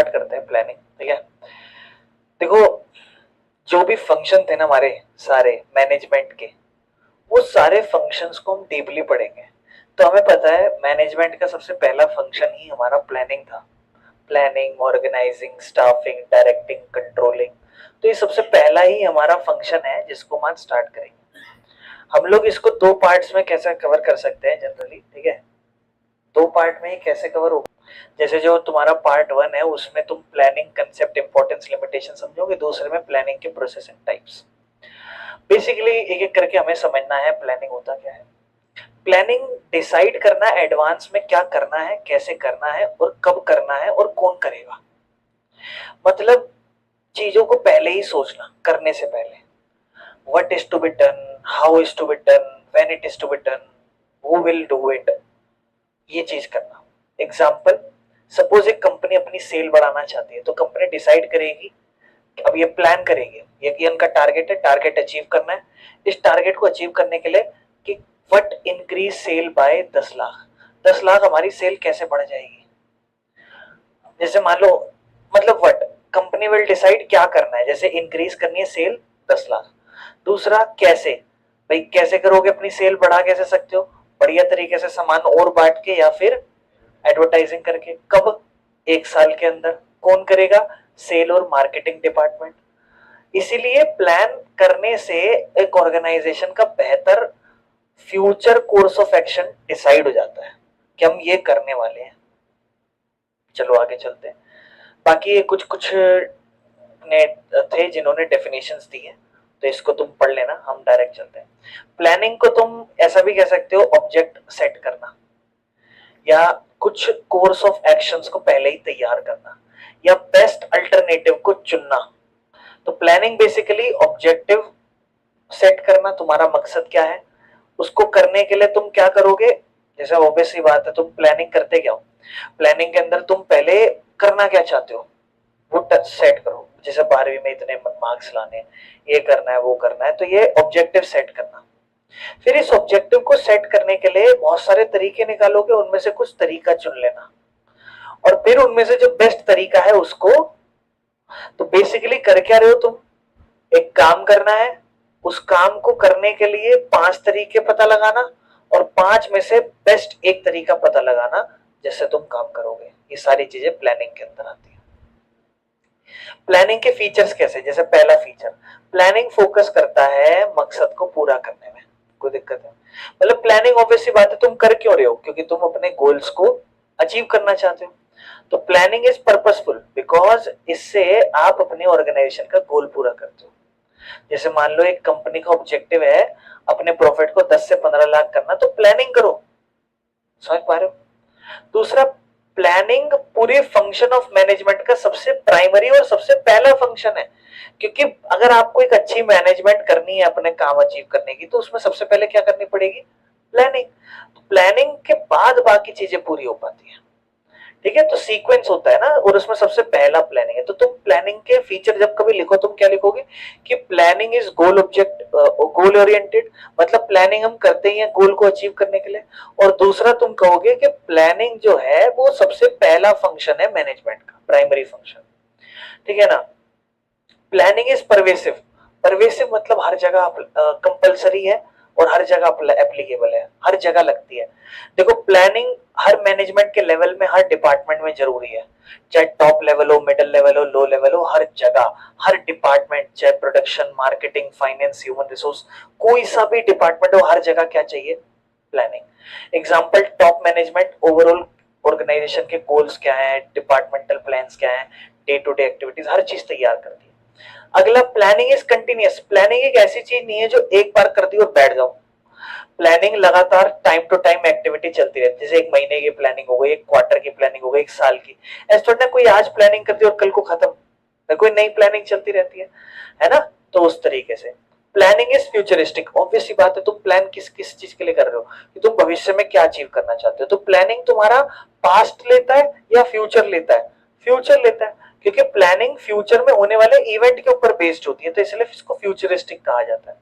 Start करते हैं planning, ठीक है। देखो, जो भी फंक्शन थे ना हमारे सारे मैनेजमेंट के, वो सारे फंक्शंस को हम डीपली पढ़ेंगे। तो हमें पता है मैनेजमेंट का सबसे पहला फंक्शन ही हमारा प्लानिंग था। Planning, organising, staffing, directing, controlling. तो ये सबसे पहला ही हमारा फंक्शन है जिसको हम आज स्टार्ट करेंगे। हम लोग इसको दो पार्ट्स में कैसे कवर कर सकते हैं जनरली, ठीक है। दो पार्ट में ही कैसे कवर हो, जैसे जो तुम्हारा पार्ट 1 है उसमें तुम प्लानिंग कंसेप्ट, इंपॉर्टेंस, लिमिटेशन समझोगे, दूसरे में प्लानिंग के प्रोसेस एंड टाइप्स। बेसिकली एक एक करके हमें समझना है प्लानिंग होता क्या है। प्लानिंग डिसाइड करना एडवांस में क्या करना है, कैसे करना है और कब करना है और कौन करेगा। मतलब चीजों को पहले ही सोचना, करने से पहले। What is to be done, how is to be done, when it is to be done, who will do it, ये चीज करना। एग्जाम्पल, सपोज एक कंपनी अपनी सेल बढ़ाना चाहती है तो कंपनी डिसाइड करेगी, अब ये प्लान करेगी, ये उनका टारगेट है, टारगेट अचीव करना है। इस टारगेट को अचीव करने के लिए कि what increase sale by 10 lakh, 10 lakh हमारी सेल कैसे बढ़ जाएगी। जैसे मान लो, मतलब व्हाट कंपनी विल डिसाइड क्या करना है, जैसे इंक्रीज करनी है सेल 10 लाख। दूसरा कैसे, भाई कैसे करोगे, अपनी सेल बढ़ा कैसे सकते हो, बढ़िया तरीके से सामान और बांट के या फिर एडवर्टाइजिंग करके। कब, 1 साल के अंदर। कौन करेगा, सेल और मार्केटिंग डिपार्टमेंट। इसीलिए प्लान करने से एक ऑर्गेनाइजेशन का बेहतर future course of action decide हो जाता है कि हम ये करने वाले हैं। चलो आगे चलते हैं। बाकी ये कुछ कुछ ने थे जिन्होंने डेफिनेशंस दी है, तो इसको तुम पढ़ लेना, हम डायरेक्ट चलते हैं। प्लानिंग को तुम ऐसा भी कह सकते हो, ऑब्जेक्ट सेट करना, या कुछ कोर्स ऑफ एक्शंस को पहले ही तैयार करना, या बेस्ट अल्टरनेटिव को चुनना। तो प्लानिंग बेसिकली ऑब्जेक्टिव सेट करना, तुम्हारा मकसद क्या है, उसको करने के लिए तुम क्या करोगे। जैसे ऑब्वियस सी बात है, तुम प्लानिंग करते क्या हो, प्लानिंग के अंदर तुम पहले करना क्या चाहते हो वो सेट करो। जैसे 12वीं में इतने मार्क्स लाने, ये करना है, वो करना है, तो ये ऑब्जेक्टिव सेट करना। फिर इस ऑब्जेक्टिव को सेट करने के लिए बहुत सारे तरीके निकालोगे, उनमें से कुछ तरीका चुन लेना, और फिर उनमें से जो बेस्ट तरीका है उसको, तो बेसिकली कर क्या रहे हो तुम, एक काम करना है, उस काम को करने के लिए 5 तरीके पता लगाना, और 5 में से बेस्ट एक तरीका पता लगाना जिससे तुम काम करोगे। ये सारी चीजें प्लानिंग के अंदर आती है। प्लानिंग के फीचर्स कैसे, जैसे पहला फीचर, प्लानिंग फोकस करता है मकसद को पूरा करने में। कोई दिक्कत है, मतलब प्लानिंग ऑब्वियसली बात है, तुम कर क्यों रहे हो, क्योंकि तुम अपने गोल्स को अचीव करना चाहते हो। तो प्लानिंग इज पर्पसफुल बिकॉज इससे आप अपने ऑर्गेनाइजेशन का गोल पूरा करते हो। जैसे मान लो एक कंपनी का ऑब्जेक्टिव है अपने प्रॉफिट को 10 से 15 लाख करना, तो प्लानिंग करो। समझ पा रहे हो। दूसरा, प्लानिंग पूरे फंक्शन ऑफ मैनेजमेंट का सबसे प्राइमरी और सबसे पहला फंक्शन है, क्योंकि अगर आपको एक अच्छी मैनेजमेंट करनी है अपने काम अचीव करने की, तो उसमें सबसे पहले क्या करनी पड़ेगी, प्लानिंग। तो प्लानिंग के बाद बाकी चीजें पूरी हो पाती है, ठीक है। तो सीक्वेंस होता है ना, और उसमें सबसे पहला प्लानिंग है। तो तुम प्लानिंग के फीचर जब कभी लिखो, तुम क्या लिखोगे कि planning is goal object, goal oriented, मतलब प्लानिंग हम करते ही हैं गोल को अचीव करने के लिए। और दूसरा तुम कहोगे कि प्लानिंग जो है वो सबसे पहला फंक्शन है मैनेजमेंट का, प्राइमरी फंक्शन, ठीक है ना। प्लानिंग इज परवेसिव, परवेसिव मतलब हर जगह कंपलसरी है और हर जगह एप्लीकेबल है, हर जगह लगती है। देखो प्लानिंग हर मैनेजमेंट के लेवल में, हर डिपार्टमेंट में जरूरी है, चाहे टॉप लेवल हो, मिडिल लेवल हो, लो लेवल हो, हर जगह, हर डिपार्टमेंट, चाहे production, marketing, finance, human resource, कोई सा भी डिपार्टमेंट हो, हर जगह क्या चाहिए, planning. Example, top management overall organisation के गोल्स क्या है, डिपार्टमेंटल प्लान्स क्या है, डे टू डे एक्टिविटीज, हर चीज तैयार करती है। अगला, प्लानिंग इज कंटिन्यूअस, प्लानिंग एक ऐसी चीज नहीं है जो एक बार कर दी और बैठ जाओ। प्लानिंग लगातार टाइम टू टाइम एक्टिविटी चलती रहती है। जैसे एक महीने की प्लानिंग हो गई, एक क्वार्टर की प्लानिंग हो गई, एक साल की। ऐसा थोड़ा ना कोई आज प्लानिंग करती है और कल को खत्म, कोई नई प्लानिंग चलती रहती है ना। तो उस तरीके से प्लानिंग इज फ्यूचरिस्टिक, ऑब्वियस सी बात है, तुम प्लान किस किस चीज के लिए कर रहे हो कि तुम भविष्य में क्या अचीव करना चाहते हो। तो प्लानिंग तुम्हारा पास्ट लेता है या फ्यूचर लेता है, फ्यूचर लेता है, क्योंकि प्लानिंग फ्यूचर में होने वाले इवेंट के ऊपर बेस्ड होती है, तो इसलिए इसको फ्यूचरिस्टिक कहा जाता है।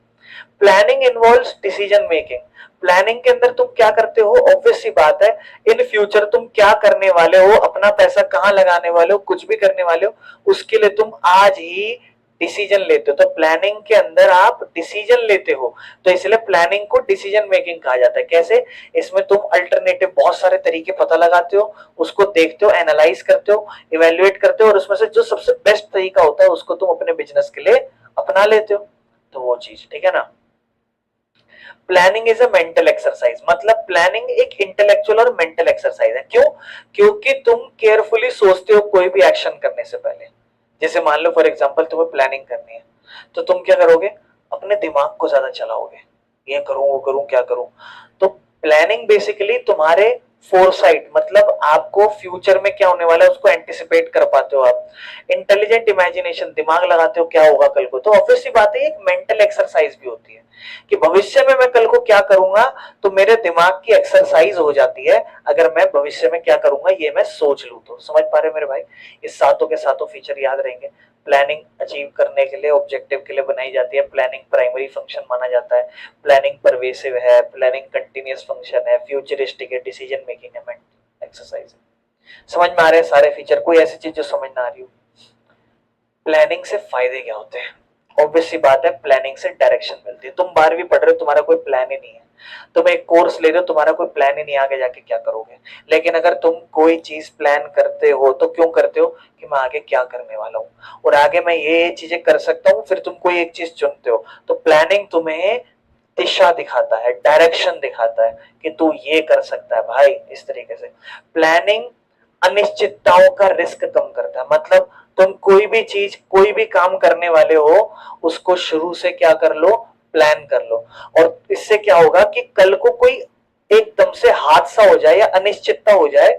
Planning involves decision making. Planning के अंदर तुम क्या करते हो, ऑब्वियस सी बात है, इन फ्यूचर तुम क्या करने वाले हो, अपना पैसा कहां लगाने वाले हो, कुछ भी करने वाले हो, उसके लिए तुम आज ही डिसीजन लेते हो। तो प्लानिंग के अंदर आप डिसीजन लेते हो, तो इसलिए प्लानिंग को डिसीजन मेकिंग कहा जाता है। कैसे? इसमें तुम अल्टरनेटिव बहुत सारे तरीके पता लगाते हो, उसको देखते हो, एनालाइज करते हो, इवेल्युएट करते हो, और उसमें से जो सबसे बेस्ट तरीका होता है उसको तुम अपने बिजनेस के लिए अपना लेते हो। तो वो चीज, ठीक है ना। Planning is a mental exercise, मतलब प्लानिंग एक इंटेलेक्चुअल और मेंटल एक्सरसाइज है। क्यों? क्योंकि तुम केयरफुली सोचते हो कोई भी एक्शन करने से पहले। जैसे मान लो फॉर एग्जांपल तुम्हें प्लानिंग करनी है, तो तुम क्या करोगे, अपने दिमाग को ज्यादा चलाओगे, ये करूं वो करूं क्या करूं। तो प्लानिंग बेसिकली तुम्हारे फोरसाइट, मतलब आपको फ्यूचर में क्या होने वाला है उसको एंटिसिपेट कर पाते हो आप। इंटेलिजेंट इमेजिनेशन, दिमाग लगाते हो क्या होगा कल को। तो ऑब्वियस सी बात है एक मेंटल एक्सरसाइज भी होती है कि भविष्य में मैं कल को क्या करूंगा, तो मेरे दिमाग की एक्सरसाइज हो जाती है अगर मैं भविष्य में क्या करूंगा ये मैं सोच लूं तो। समझ पा रहे हो मेरे भाई? इस सातों के सातों फीचर याद रहेंगे। प्लानिंग अचीव करने के लिए, ऑब्जेक्टिव के लिए बनाई जाती है। प्लानिंग प्राइमरी फंक्शन माना जाता है, प्लानिंग परवेसिव है, प्लानिंग कंटिन्यूअस फंक्शन है, फ्यूचरिस्टिक है, डिसीजन मेकिंग है, मेंटल एक्सरसाइज है। समझ में आ रहे हैं सारे फीचर? कोई ऐसी चीज जो समझ ना आ रही हो? प्लानिंग से फायदे क्या होते हैं? ऑब्वियस सी बात है, प्लानिंग से डायरेक्शन मिलती है। तुम 12वीं पढ़ रहे हो, तुम्हारा कोई प्लान ही नहीं है, तुम एक कोर्स ले रहे हो, तुम्हारा कोई प्लान ही नहीं, आगे जाके क्या करोगे। लेकिन अगर तुम कोई चीज प्लान करते हो तो क्यों करते हो, कि मैं आगे क्या करने वाला हूँ और आगे मैं ये चीजें कर सकता हूँ, फिर तुम कोई एक चीज चुनते हो। तो प्लानिंग तुम्हें दिशा दिखाता है, डायरेक्शन दिखाता है कि तू ये कर सकता है भाई। इस तरीके से प्लानिंग अनिश्चितताओं का रिस्क कम करता है। मतलब तुम कोई भी चीज, कोई भी काम करने वाले हो, उसको शुरू से क्या कर लो, प्लान कर लो। और इससे क्या होगा कि कल को कोई एकदम से हादसा हो जाए या अनिश्चितता हो जाए,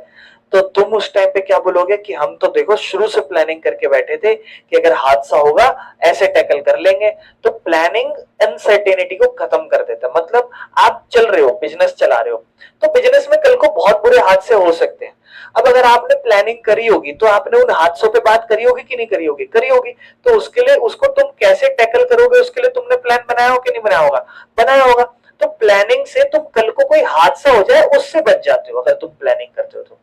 तो तुम उस टाइम पे क्या बोलोगे कि हम तो देखो शुरू से प्लानिंग करके बैठे थे कि अगर हादसा होगा ऐसे टैकल कर लेंगे। तो प्लानिंग अनसर्टेनिटी को खत्म कर देता है। मतलब आप चल रहे हो, बिजनेस चला रहे हो, तो बिजनेस में कल को बहुत बुरे हादसे हो सकते हैं। अब अगर आपने प्लानिंग करी होगी तो आपने उन हादसों पे बात करी होगी कि नहीं करी होगी? करी होगी। तो उसके लिए उसको तुम कैसे टैकल करोगे, उसके लिए तुमने प्लान बनाया हो कि नहीं बनाया होगा? बनाया होगा। तो प्लानिंग से तुम कल को कोई हादसा हो जाए उससे बच जाते हो अगर तुम प्लानिंग करते हो तो।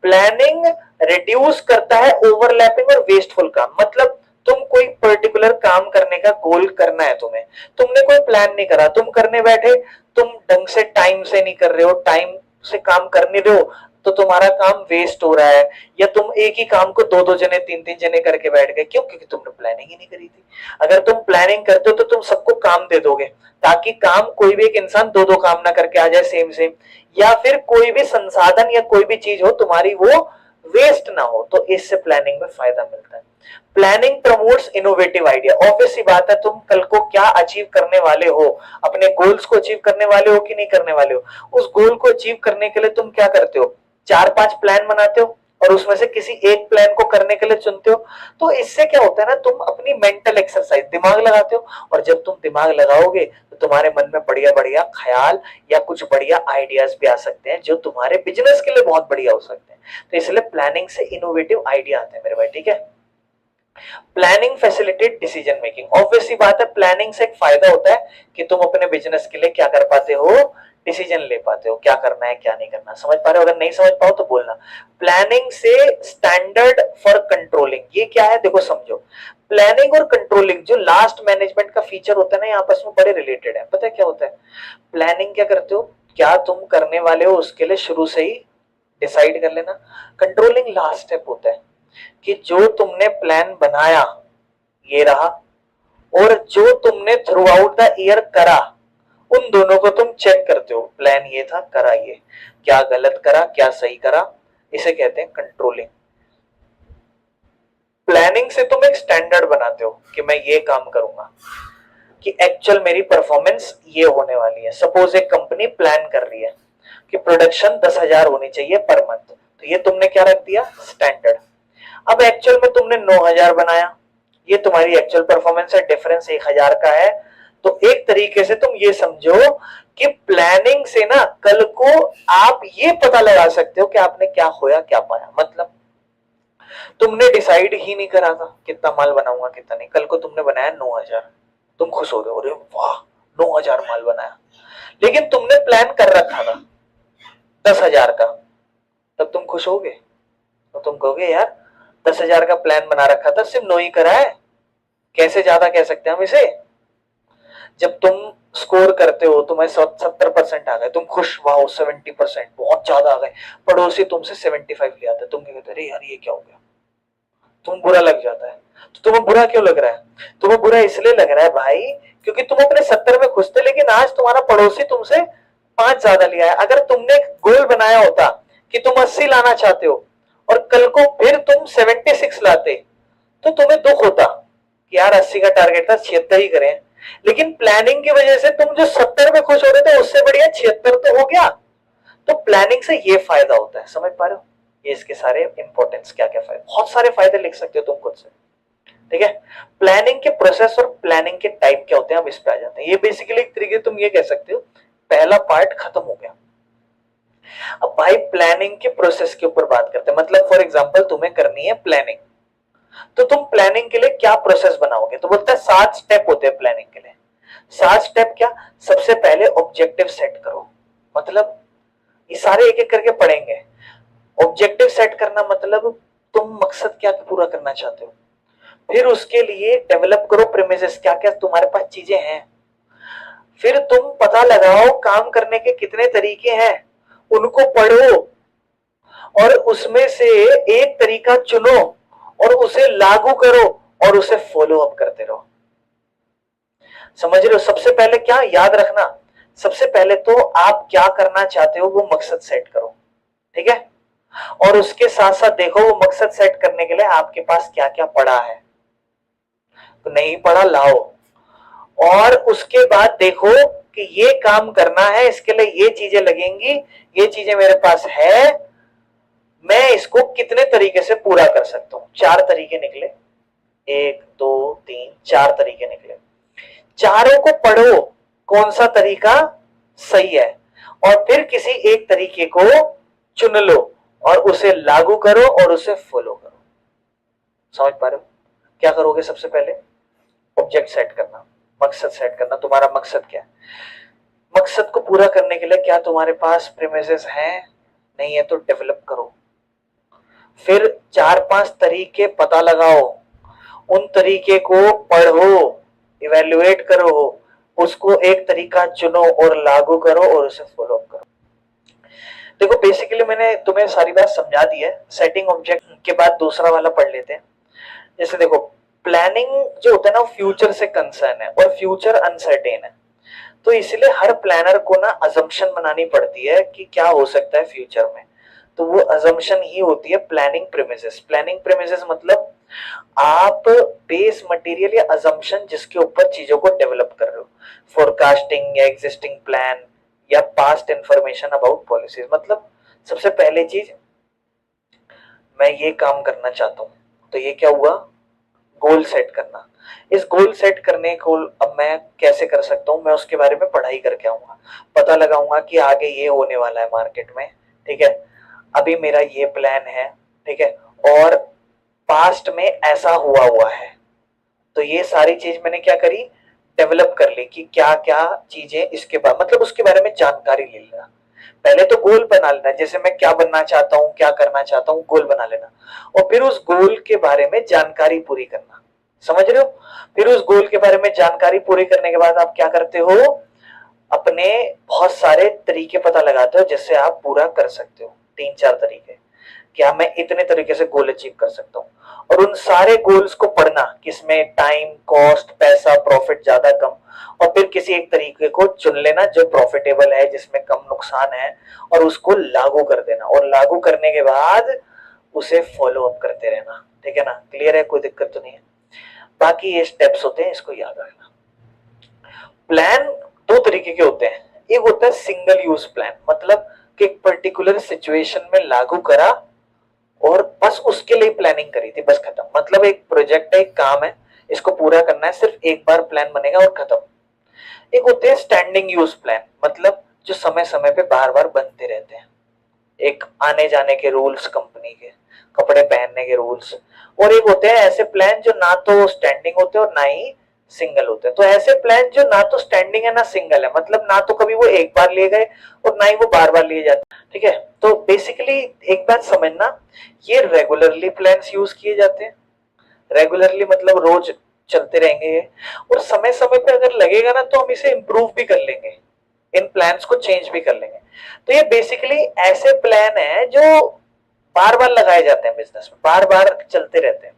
प्लानिंग रिड्यूस करता है ओवरलैपिंग और वेस्टफुल काम। मतलब तुम कोई पर्टिकुलर काम करने का गोल करना है तुम्हें, तुमने कोई प्लान नहीं करा, तुम करने बैठे, तुम ढंग से टाइम से नहीं कर रहे हो, टाइम से काम कर नहीं रहे हो, तो तुम्हारा काम वेस्ट हो रहा है। या तुम एक ही काम को दो दो जने, तीन तीन जने करके बैठ गए, क्यों? क्योंकि तुमने प्लानिंग ही नहीं करी थी। अगर तुम प्लानिंग करते हो तो तुम सबको काम दे दोगे, ताकि काम कोई भी एक इंसान दो दो काम ना करके आ जाए सेम सेम, या फिर कोई भी संसाधन या कोई भी चीज हो तुम्हारी वो वेस्ट ना हो। तो इससे प्लानिंग में फायदा मिलता है। Planning promotes innovative idea. Obvious सी बात है, तुम कल को क्या अचीव करने वाले हो, अपने गोल्स को अचीव करने वाले हो कि नहीं करने वाले हो। उस गोल को अचीव करने के लिए तुम क्या करते हो, चार पांच प्लान बनाते हो और उसमें से किसी एक प्लान को करने के लिए चुनते हो। तो इससे क्या होता है ना, तुम अपनी मेंटल एक्सरसाइज, दिमाग लगाते हो, और जब तुम दिमाग लगाओगे तो तुम्हारे मन में बढ़िया बढ़िया ख्याल या कुछ बढ़िया आइडियाज भी आ सकते हैं जो तुम्हारे बिजनेस के लिए बहुत बढ़िया हो सकते हैं। तो इसलिए प्लानिंग से इनोवेटिव आइडिया आते हैं मेरे भाई, ठीक है। Planning facilitate decision making. Obvious सी बात है, प्लानिंग से एक फायदा होता है कि तुम अपने बिजनेस के लिए क्या कर पाते हो, डिसीजन ले पाते हो, क्या करना है क्या नहीं करना। समझ पा रहे हो? अगर नहीं समझ पाओ तो बोलना। प्लानिंग से स्टैंडर्ड फॉर कंट्रोलिंग, ये क्या है देखो समझो। प्लानिंग और कंट्रोलिंग जो लास्ट मैनेजमेंट का फीचर होता है ना, ये आपस में बड़े रिलेटेड है। पता है क्या होता है? प्लानिंग क्या करते हो, क्या तुम करने वाले हो उसके लिए शुरू से ही डिसाइड कर लेना। कंट्रोलिंग लास्ट स्टेप होता है कि जो तुमने प्लान बनाया ये रहा, और जो तुमने थ्रू आउट द ईयर करा, उन दोनों को तुम चेक करते हो। प्लान ये था, करा ये, क्या गलत करा क्या सही करा, इसे कहते हैं कंट्रोलिंग। प्लानिंग से तुम एक स्टैंडर्ड बनाते हो कि मैं ये काम करूंगा, कि एक्चुअल मेरी परफॉर्मेंस ये होने वाली है। सपोज एक कंपनी प्लान कर रही है कि प्रोडक्शन 10,000 होनी चाहिए पर मंथ, तो ये तुमने क्या रख दिया, स्टैंडर्ड। अब एक्चुअल में तुमने 9,000 बनाया, ये तुम्हारी एक्चुअल परफॉर्मेंस है, डिफरेंस 1,000 का है। तो एक तरीके से तुम ये समझो कि प्लानिंग से ना कल को आप ये पता लगा सकते हो कि आपने क्या खोया क्या पाया। मतलब तुमने डिसाइड ही नहीं करा था कितना माल बनाऊंगा कितना नहीं, कल को तुमने बनाया 9,000, तुम खुश हो गए, अरे वाह 9,000 माल बनाया, लेकिन तुमने प्लान कर रखा था 10,000 का, तब तुम खुश होगे? तो तुम कहोगे यार 10,000 का प्लान बना रखा था, सिर्फ 9 ही करा है, कैसे ज्यादा कह सकते हैं हम इसे? जब तुम स्कोर करते हो, तुम्हें 70% आ गए, तुम खुश, वाह 70% बहुत ज्यादा आ गए, पड़ोसी तुमसे 75 ले आता है, तुम क्या कहते अरे यार ये क्या हो गया, तुम बुरा लग जाता है। तो तुम्हें बुरा क्यों लग रहा है? तुम्हें बुरा इसलिए लग रहा है भाई क्योंकि तुम अपने 70 में खुश थे, लेकिन आज तुम्हारा पड़ोसी तुमसे 5 ज्यादा लिया है। अगर तुमने गोल बनाया होता कि तुम 80 लाना चाहते हो और कल को फिर तुम 76 लाते, तो तुम्हें दुख होता कि यार 80 का टारगेट था, 76 ही करें। लेकिन प्लानिंग की वजह से तुम जो 70 में खुश हो रहे थे उससे बढ़िया 76 तो हो गया। तो प्लानिंग से ये फायदा होता है, समझ पा रहे हो? ये इसके सारे इंपॉर्टेंस, क्या क्या फायदे, बहुत सारे फायदे लिख सकते हो तुम खुद से, ठीक है। प्लानिंग के प्रोसेस और प्लानिंग के टाइप क्या होते हैं, अब इस पे आ जाते हैं। ये बेसिकली एक तरीके तुम ये कह सकते हो पहला पार्ट खत्म हो गया। अब भाई प्लानिंग के प्रोसेस के ऊपर बात करते हैं। मतलब फॉर एग्जांपल तुम्हें करनी है प्लानिंग, तो तुम प्लानिंग के लिए क्या प्रोसेस बनाओगे? तो बोलता है 7 स्टेप होते हैं प्लानिंग के लिए। 7 स्टेप क्या? सबसे पहले ऑब्जेक्टिव सेट करो, मतलब ये सारे एक एक करके पढ़ेंगे। ऑब्जेक्टिव सेट करना मतलब तुम मकसद क्या पूरा करना चाहते हो, फिर उसके लिए डेवलप करो प्रेमिसेस, क्या क्या तुम्हारे पास चीजें हैं, फिर तुम पता लगाओ काम करने के कितने तरीके हैं, उनको पढ़ो और उसमें से एक तरीका चुनो और उसे लागू करो और उसे फॉलो अप करते रहो। समझ रहे हो? सबसे पहले क्या याद रखना, सबसे पहले तो आप क्या करना चाहते हो वो मकसद सेट करो, ठीक है। और उसके साथ साथ देखो वो मकसद सेट करने के लिए आपके पास क्या क्या पड़ा है, तो नहीं पड़ा लाओ। और उसके बाद देखो कि ये काम करना है, इसके लिए ये चीजें लगेंगी, ये चीजें मेरे पास है, मैं इसको कितने तरीके से पूरा कर सकता हूं। 4 तरीके निकले, 1 2 3 4 तरीके निकले। चारों को पढ़ो कौन सा तरीका सही है, और फिर किसी एक तरीके को चुन लो और उसे लागू करो और उसे फॉलो करो। समझ पा रहे हो? क्या करोगे? सबसे पहले ऑब्जेक्ट सेट करना, मकसद सेट करना। तुम्हारा मकसद क्या है? मकसद को पूरा करने के लिए क्या तुम्हारे पास प्रीमिसेस हैं? नहीं है तो डेवलप करो। फिर 4-5 तरीके पता लगाओ, उन तरीके को पढ़ो, इवेल्युएट करो, उसको एक तरीका चुनो और लागू करो और उसे फॉलो करो। देखो बेसिकली मैंने तुम्हें सारी बात समझा दी है। सेटिंग ऑब्जेक्ट के बाद दूसरा वाला पढ़ लेते हैं। जैसे देखो प्लानिंग जो होता है ना फ्यूचर से कंसर्न है और फ्यूचर अनसर्टेन है, तो इसलिए हर प्लानर को ना अजम्पशन बनानी पड़ती है कि क्या हो सकता है फ्यूचर में। तो वो अजम्पशन ही होती है प्लानिंग प्रीमिसेस। प्लानिंग प्रीमिसेस मतलब आप बेस मटेरियल या अजम्पशन जिसके ऊपर चीजों को डेवलप कर रहे हो, फोरकास्टिंग या एग्जिस्टिंग प्लान या पास्ट इंफॉर्मेशन अबाउट पॉलिसीज। मतलब सबसे पहले चीज मैं ये काम करना चाहता हूं, तो ये क्या हुआ? गोल सेट करना। इस गोल सेट करने को अब मैं कैसे कर सकता हूं? मैं उसके बारे में पढ़ाई करके आऊंगा, पता लगाऊंगा कि आगे ये होने वाला है मार्केट में, ठीक है। अभी मेरा ये प्लान है, ठीक है, और पास्ट में ऐसा हुआ हुआ है, तो ये सारी चीज मैंने क्या करी? डेवलप कर ली कि क्या क्या चीजें इसके बाद, मतलब उसके बारे में जानकारी ले लेना। पहले तो गोल बना लेना, जैसे मैं क्या बनना चाहता हूँ, क्या करना चाहता हूँ, गोल बना लेना, और फिर उस गोल के बारे में जानकारी पूरी करना। समझ रहे हो? फिर उस गोल के बारे में जानकारी पूरी करने के बाद आप क्या करते हो? अपने बहुत सारे तरीके पता लगाते हो जिससे आप पूरा कर सकते हो। 3-4 तरीके, क्या मैं इतने तरीके से गोल अचीव कर सकता हूँ, और उन सारे गोल्स को पढ़ना किसमें टाइम, कॉस्ट, पैसा, प्रॉफिट ज्यादा कम, और फिर किसी एक तरीके को चुन लेना जो प्रॉफिटेबल है, जिसमें कम नुकसान है, और उसको लागू कर देना, और लागू करने के बाद उसे फॉलो अप करते रहना। ठीक है ना? क्लियर है? कोई दिक्कत तो नहीं है? बाकी ये स्टेप्स होते हैं, इसको याद रखना। प्लान 2 तरीके के होते हैं। एक होता है सिंगल यूज प्लान, मतलब कि एक पर्टिकुलर सिचुएशन में लागू करा और बस उसके लिए प्लानिंग करी थी, बस खत्म। मतलब एक प्रोजेक्ट है, एक काम है, इसको पूरा करना है, सिर्फ एक बार प्लान बनेगा और खत्म। एक होते हैं स्टैंडिंग यूज प्लान, मतलब जो समय समय पे बार बार बनते रहते हैं। एक आने जाने के रूल्स, कंपनी के कपड़े पहनने के रूल्स। और एक होते हैं ऐसे प्लान जो ना तो स्टैंडिंग होते और ना ही सिंगल होते हैं। तो ऐसे प्लान जो ना तो स्टैंडिंग है ना सिंगल है, मतलब ना तो कभी वो एक बार लिए गए और ना ही वो बार बार लिए जाते, ठीक है। तो बेसिकली एक बात समझना, ये रेगुलरली प्लान्स यूज किए जाते हैं। रेगुलरली मतलब रोज चलते रहेंगे ये, और समय समय पे अगर लगेगा ना तो हम इसे इंप्रूव भी कर लेंगे, इन प्लान्स को चेंज भी कर लेंगे। तो ये बेसिकली ऐसे प्लान है जो बार बार लगाए जाते हैं बिजनेस में, बार बार चलते रहते हैं,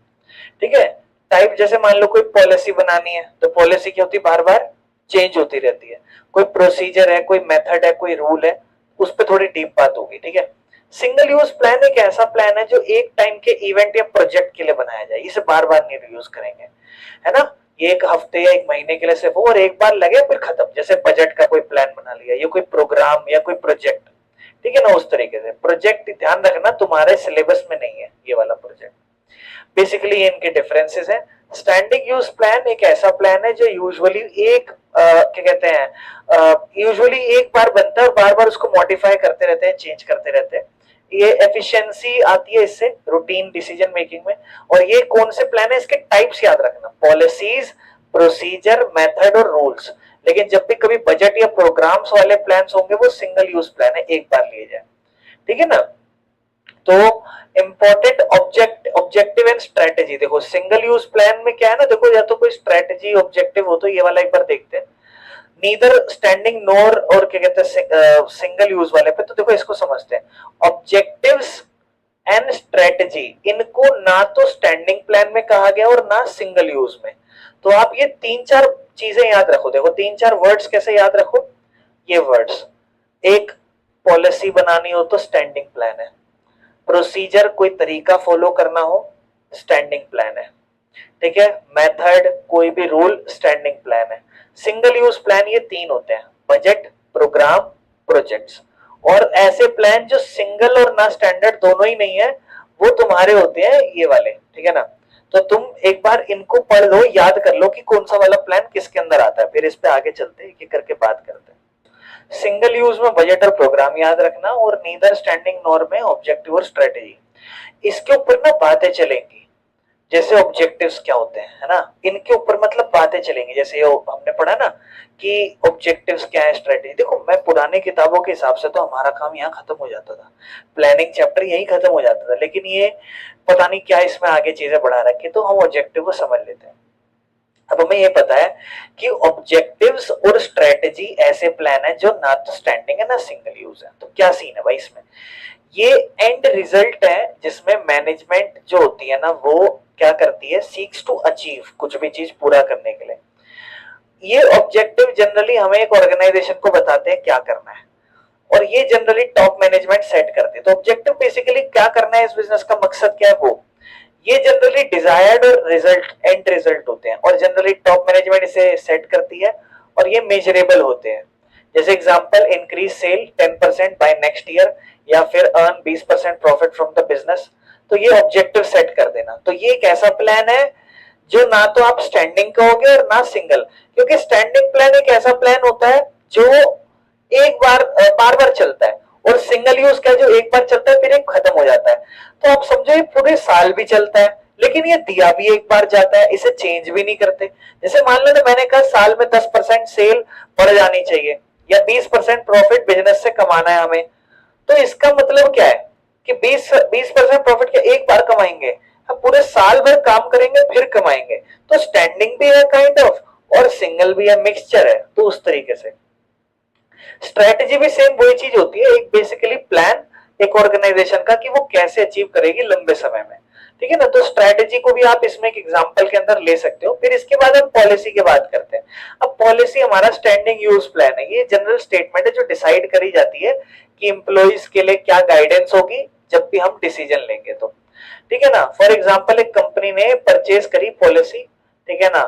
ठीक है। टाइप जैसे मान लो कोई पॉलिसी बनानी है, तो पॉलिसी क्या होती है, बार बार चेंज होती रहती है। कोई प्रोसीजर है, कोई मेथड है, कोई रूल है, उस पर थोड़ी डीप बात होगी, ठीक है। सिंगल यूज प्लान एक ऐसा प्लान है जो एक टाइम के इवेंट या प्रोजेक्ट के लिए बनाया जाए, इसे बार बार नहीं यूज करेंगे, है ना। ये एक हफ्ते या एक महीने के लिए सिर्फ हो और एक बार लगे फिर खत्म, जैसे बजट का कोई प्लान बना लिया, ये कोई प्रोग्राम या कोई प्रोजेक्ट, ठीक है ना। उस तरीके से प्रोजेक्ट ध्यान रखना तुम्हारे सिलेबस में नहीं है ये वाला प्रोजेक्ट। बेसिकली ये इनके डिफरेंसेस हैं। स्टैंडिंग यूज प्लान एक ऐसा प्लान है जो यूजुअली एक क्या कहते हैं, यूजुअली एक बार बनता है और बार बार उसको मॉडिफाई करते रहते हैं, चेंज करते रहते हैं। ये एफिशिएंसी आती है इससे रूटीन डिसीजन मेकिंग में। और ये कौन से प्लान है, इसके टाइप्स याद रखना, पॉलिसीज, प्रोसीजर, मेथड और रूल्स। लेकिन जब भी कभी बजट या प्रोग्राम्स वाले प्लान्स होंगे वो सिंगल यूज प्लान है, एक बार लिए जाए, ठीक है ना। तो इंपॉर्टेंट ऑब्जेक्टिव एंड स्ट्रेटेजी, देखो सिंगल यूज प्लान में क्या है ना, देखो या तो कोई स्ट्रेटेजी ऑब्जेक्टिव हो, तो ये वाला एक बार देखते हैं। नीदर स्टैंडिंग नोर और क्या कहते हैं सिंगल यूज वाले पे, तो देखो इसको समझते हैं। ऑब्जेक्टिव्स एंड स्ट्रेटेजी, इनको ना तो स्टैंडिंग प्लान में कहा गया और ना सिंगल यूज में। तो आप ये तीन चार चीजें याद रखो, देखो तीन चार वर्ड्स कैसे याद रखो, ये वर्ड्स, एक पॉलिसी बनानी हो तो स्टैंडिंग प्लान है, प्रोसीजर कोई तरीका फॉलो करना हो स्टैंडिंग प्लान है, ठीक है, मेथड कोई भी रूल स्टैंडिंग प्लान है। सिंगल यूज प्लान ये तीन होते हैं, बजट, प्रोग्राम, प्रोजेक्ट्स। और ऐसे प्लान जो सिंगल और ना स्टैंडर्ड दोनों ही नहीं है, वो तुम्हारे होते हैं ये वाले, ठीक है ना। तो तुम एक बार इनको पढ़ लो, याद कर लो कि कौन सा वाला प्लान किसके अंदर आता है, फिर इस पे आगे चलते हैं, एक एक करके बात करते हैं। सिंगल यूज में बजट और प्रोग्राम याद रखना, और नीदर स्टैंडिंग नॉर में ऑब्जेक्टिव और स्ट्रेटेजी। इसके ऊपर ना बातें चलेंगी, जैसे ऑब्जेक्टिव्स क्या होते हैं, है ना, इनके ऊपर मतलब बातें चलेंगी। जैसे ये हमने पढ़ा ना कि ऑब्जेक्टिव्स क्या है, स्ट्रेटेजी। देखो मैं पुरानी किताबों के हिसाब से तो हमारा काम यहाँ खत्म हो जाता था, प्लानिंग चैप्टर यही खत्म हो जाता था, लेकिन ये पता नहीं क्या इसमें आगे चीजें बढ़ा रखी, तो हम ऑब्जेक्टिव को समझ लेते हैं। अब हमें ये पता है कि ऑब्जेक्टिव्स और स्ट्रेटेजी ऐसे प्लान है जो ना तो स्टैंडिंग है ना सिंगल यूज है। तो क्या सीन है भाई इसमें, ये एंड रिजल्ट है जिसमें मैनेजमेंट जो होती है ना वो क्या करती है, सीक्स टू अचीव, कुछ भी चीज पूरा करने के लिए। ये ऑब्जेक्टिव जनरली हमें एक ऑर्गेनाइजेशन को बताते हैं क्या करना है, और ये जनरली टॉप मैनेजमेंट सेट करते हैं। तो ऑब्जेक्टिव बेसिकली क्या करना है, इस बिजनेस का मकसद क्या है, वो ये जनरली डिजायर्ड और रिजल्ट, एंड रिजल्ट होते हैं, और जनरली टॉप मैनेजमेंट इसे सेट करती है, और ये मेजरेबल होते हैं। जैसे example, increase sale 10% by next year, या फिर earn 20% profit from the business. तो ये ऑब्जेक्टिव सेट कर देना। तो ये एक ऐसा प्लान है जो ना तो आप स्टैंडिंग कहोगे और ना सिंगल, क्योंकि स्टैंडिंग प्लान एक ऐसा प्लान होता है जो एक बार बार चलता है, और सिंगल यूज का जो एक बार चलता है फिर एक खत्म हो जाता है। तो आप समझो ये पूरे साल भी चलता है, लेकिन ये दिया भी एक बार जाता है, इसे चेंज भी नहीं करते। जैसे मान लो ना मैंने कहा साल में 10% सेल बढ़ जानी चाहिए, या 20% प्रॉफिट बिजनेस से कमाना है हमें, तो इसका मतलब क्या है कि 20% प्रॉफिट क्या एक बार कमाएंगे, हम पूरे साल भर काम करेंगे फिर कमाएंगे। तो स्टैंडिंग भी है काइंड ऑफ, और सिंगल भी है, मिक्सचर है। तो उस तरीके से स्ट्रेटेजी भी सेम वही चीज होती है, एक बेसिकली प्लान एक ऑर्गेनाइजेशन का कि वो कैसे अचीव करेगी लंबे समय में, ठीक है ना। तो स्ट्रेटेजी को भी आप इसमें एक एग्जांपल के अंदर ले सकते हो। फिर इसके बाद हम पॉलिसी की बात करते हैं। अब पॉलिसी हमारा स्टैंडिंग यूज प्लान है, ये जनरल स्टेटमेंट है जो डिसाइड करी जाती है कि एम्प्लॉइज के लिए क्या गाइडेंस होगी जब भी हम डिसीजन लेंगे तो, ठीक है ना। फॉर एग्जाम्पल, एक कंपनी ने परचेज करी पॉलिसी, ठीक है ना,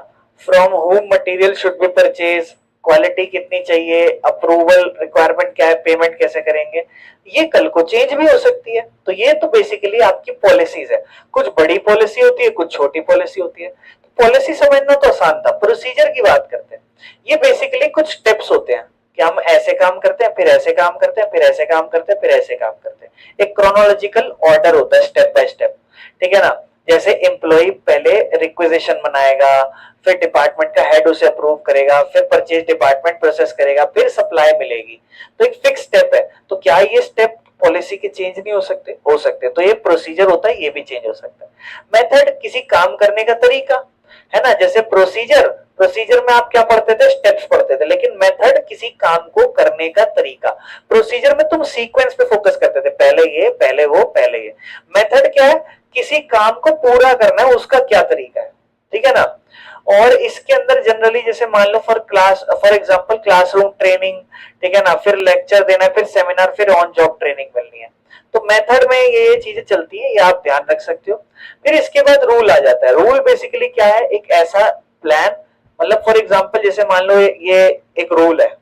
from home material should be purchase, quality कितनी चाहिए, अप्रूवल रिक्वायरमेंट क्या है, पेमेंट कैसे करेंगे, ये कल को चेंज भी हो सकती है। तो ये तो बेसिकली आपकी पॉलिसीज है, कुछ बड़ी पॉलिसी होती है, कुछ छोटी पॉलिसी होती है। तो पॉलिसी समझना तो आसान था। प्रोसीजर की बात करते हैं, ये बेसिकली कुछ स्टेप्स होते हैं कि हम ऐसे काम करते हैं, फिर ऐसे काम करते हैं, फिर ऐसे काम करते हैं, फिर ऐसे काम करते हैं। एक क्रोनोलॉजिकल ऑर्डर होता है, स्टेप बाय स्टेप, ठीक है ना। जैसे एम्प्लॉय पहले रिक्वेजिशन बनाएगा, फिर डिपार्टमेंट का हेड उसे अप्रूव करेगा, फिर परचेज डिपार्टमेंट प्रोसेस करेगा, फिर सप्लाई मिलेगी। तो एक फिक्स स्टेप है। तो क्या ये स्टेप पॉलिसी के चेंज नहीं हो सकते? हो सकते। तो ये प्रोसीजर होता है, ये भी चेंज हो सकता है। मेथड किसी काम करने का तरीका है ना, जैसे प्रोसीजर, प्रोसीजर में आप क्या पढ़ते थे? स्टेप्स पढ़ते थे। लेकिन मेथड किसी काम को करने का तरीका। प्रोसीजर में तुम सीक्वेंस पे फोकस करते थे, पहले ये, पहले वो, पहले ये। मेथड क्या है? किसी काम को पूरा करना है, उसका क्या तरीका है। ठीक है ना। और इसके अंदर जनरली जैसे मान लो फॉर एग्जांपल क्लासरूम ट्रेनिंग, ठीक है ना, फिर लेक्चर देना है, फिर सेमिनार, फिर ऑन जॉब ट्रेनिंग मिलनी है। तो मेथड में ये चीजें चलती है, ये आप ध्यान रख सकते हो। फिर इसके बाद रूल आ जाता है। रूल बेसिकली क्या है? एक ऐसा प्लान, मतलब फॉर एग्जांपल जैसे मान लो ये एक रूल है,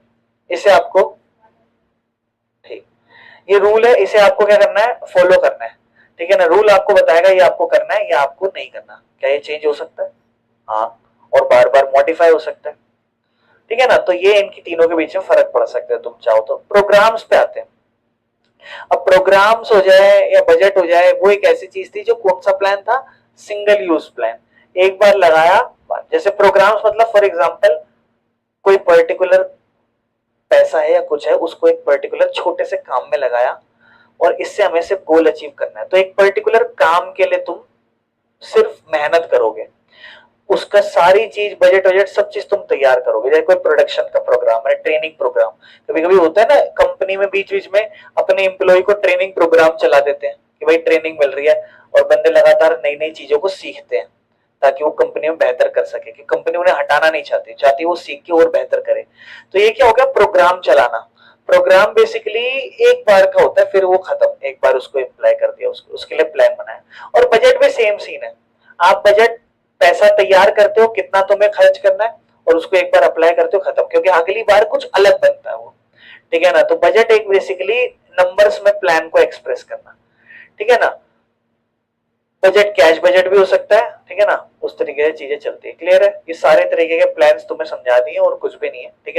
इसे आपको, ठीक, ये रूल है, इसे आपको क्या करना है? फॉलो करना है। ठीक है ना। रूल आपको बताएगा ये आपको करना है या आपको नहीं करना। क्या ये चेंज हो सकता है? हाँ। और बार बार मॉडिफाई हो सकता है। ठीक है ना। तो ये इनकी तीनों के बीच में फर्क पड़ सकता है। तुम चाहो तो प्रोग्राम्स पे आते हैं। अब प्रोग्राम्स हो जाए या बजट हो जाए, वो एक ऐसी चीज थी जो कौन सा प्लान था? सिंगल यूज प्लान, एक बार लगाया। जैसे प्रोग्राम्स मतलब फॉर एग्जांपल कोई पर्टिकुलर पैसा है या कुछ है, उसको एक पर्टिकुलर छोटे से काम में लगाया और इससे हमें सिर्फ गोल अचीव करना है। तो एक पर्टिकुलर काम के लिए तुम सिर्फ मेहनत करोगे, उसका सारी चीज बजट वजट सब चीज तुम तैयार करोगे। जैसे कोई प्रोडक्शन का प्रोग्राम है, ट्रेनिंग प्रोग्राम, कभी कभी होता है ना कंपनी में बीच बीच में अपने एम्प्लॉय को ट्रेनिंग प्रोग्राम चला देते हैं कि भाई ट्रेनिंग मिल रही है, और बंदे लगातार नई नई चीजों को सीखते हैं ताकि वो कंपनी में बेहतर कर सके, कि कंपनी उन्हें हटाना नहीं चाहती, चाहती वो सीख के और बेहतर करे। तो ये क्या हो गया? प्रोग्राम चलाना। प्रोग्राम बेसिकली एक बार का होता है, फिर वो खत्म, एक बार उसको अप्लाई कर दिया, उसके लिए प्लान बनाया। और बजट भी सेम सीन है। आप बजट, पैसा तैयार करते हो कितना तुम्हें खर्च करना है, और उसको एक बार अप्लाई करते हो, खत्म, क्योंकि अगली बार कुछ अलग बनता है वो। ठीक है ना। तो बजट एक बेसिकली नंबर्स में प्लान को एक्सप्रेस करना। ठीक है ना। बजट कैश बजट भी हो सकता है। ठीक है ना। उस तरीके से चीजें चलती है। क्लियर है? ये सारे तरीके के प्लान्स तुम्हें समझा दिए और कुछ भी नहीं है। ठीक है।